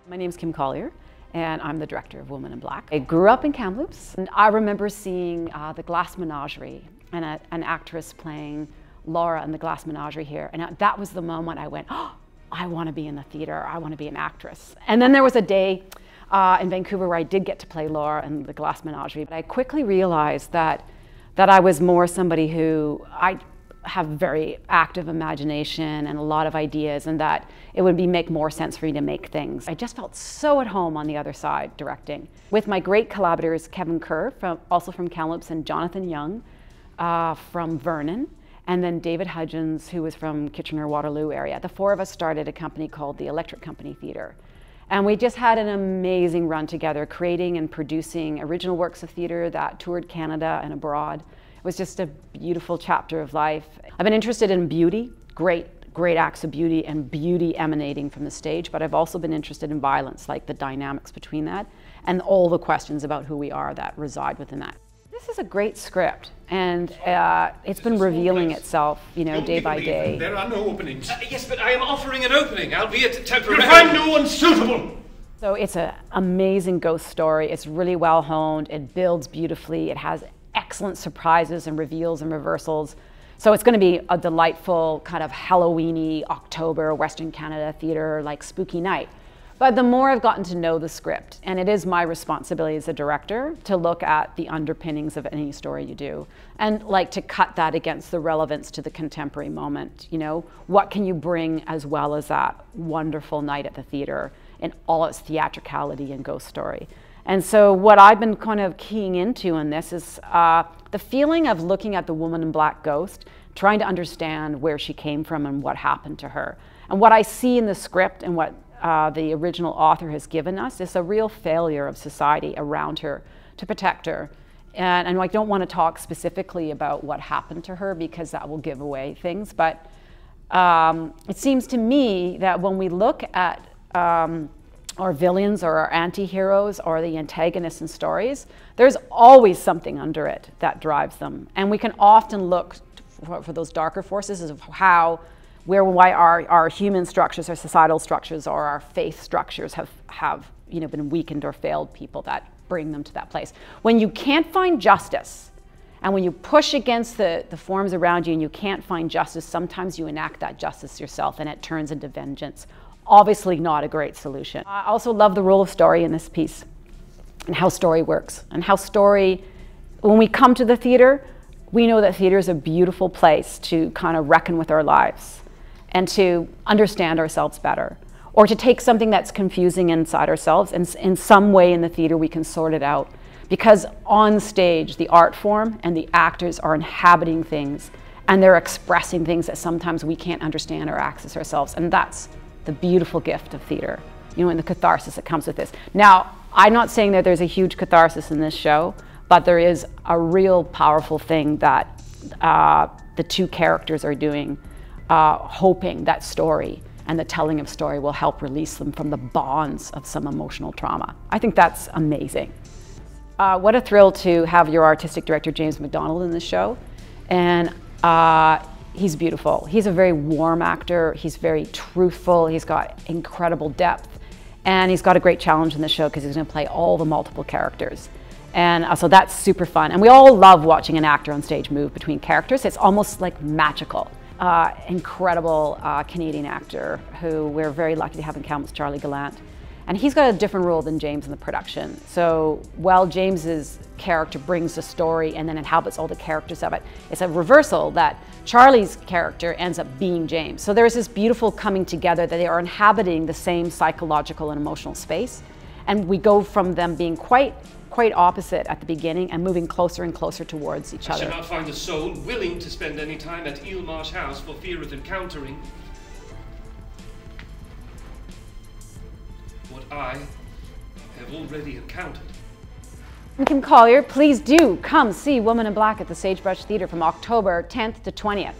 My name is Kim Collier, and I'm the director of Woman in Black. I grew up in Kamloops, and I remember seeing The Glass Menagerie and an actress playing Laura in The Glass Menagerie here, and that was the moment I went, oh, I want to be in the theater, I want to be an actress. And then there was a day in Vancouver where I did get to play Laura in The Glass Menagerie, but I quickly realized that I was more somebody who I have very active imagination and a lot of ideas, and that it would make more sense for me to make things. I just felt so at home on the other side directing. With my great collaborators, Kevin Kerr, also from Kamloops, and Jonathan Young from Vernon, and then David Hudgens, who was from Kitchener-Waterloo area. The four of us started a company called the Electric Company Theatre. And we just had an amazing run together, creating and producing original works of theatre that toured Canada and abroad. It was just a beautiful chapter of life. I've been interested in beauty, great acts of beauty and beauty emanating from the stage, but I've also been interested in violence, like the dynamics between that and all the questions about who we are that reside within that. This is a great script, and it's been revealing itself, you know, day by day. There are no openings. Yes, but I am offering an opening, albeit temporary. You'll find no one suitable! So it's an amazing ghost story. It's really well honed. It builds beautifully. It has excellent surprises and reveals and reversals. So it's going to be a delightful kind of Halloween-y October Western Canada theatre, like spooky night. But the more I've gotten to know the script, and it is my responsibility as a director to look at the underpinnings of any story you do, and like to cut that against the relevance to the contemporary moment. You know, what can you bring as well as that wonderful night at the theatre in all its theatricality and ghost story? And so what I've been kind of keying into in this is the feeling of looking at the woman in black ghost, trying to understand where she came from and what happened to her. And what I see in the script and what the original author has given us is a real failure of society around her to protect her. And I don't want to talk specifically about what happened to her because that will give away things, but it seems to me that when we look at our villains or our anti-heroes or the antagonists in stories, there's always something under it that drives them. And we can often look for those darker forces of why our human structures, our societal structures, or our faith structures have been weakened or failed people that bring them to that place. When you can't find justice, and when you push against the forms around you and you can't find justice, sometimes you enact that justice yourself and it turns into vengeance. Obviously not a great solution. I also love the role of story in this piece and how story works and how story, when we come to the theater, we know that theater is a beautiful place to kind of reckon with our lives and to understand ourselves better, or to take something that's confusing inside ourselves and in some way in the theater we can sort it out. Because on stage, the art form and the actors are inhabiting things and they're expressing things that sometimes we can't understand or access ourselves, and that's the beautiful gift of theater, you know, and the catharsis that comes with this. Now, I'm not saying that there's a huge catharsis in this show, but there is a real powerful thing that the two characters are doing, hoping that story and the telling of story will help release them from the bonds of some emotional trauma. I think that's amazing. What a thrill to have your artistic director, James MacDONALD, in this show. And he's beautiful. He's a very warm actor. He's very truthful. He's got incredible depth. And he's got a great challenge in the show because he's going to play all the multiple characters. And so that's super fun. And we all love watching an actor on stage move between characters. It's almost like magical. Incredible Canadian actor who we're very lucky to have in Kamloops, Charlie Gallant. And he's got a different role than James in the production. So while James's character brings the story and then inhabits all the characters of it, it's a reversal that Charlie's character ends up being James. So there's this beautiful coming together that they are inhabiting the same psychological and emotional space. And we go from them being quite opposite at the beginning and moving closer and closer towards each other. I shall not find a soul willing to spend any time at Eelmarsh House for fear of encountering what I have already encountered. I'm Kim Collier. Please do come see Woman in Black at the Sagebrush Theatre from October 10th to 20th.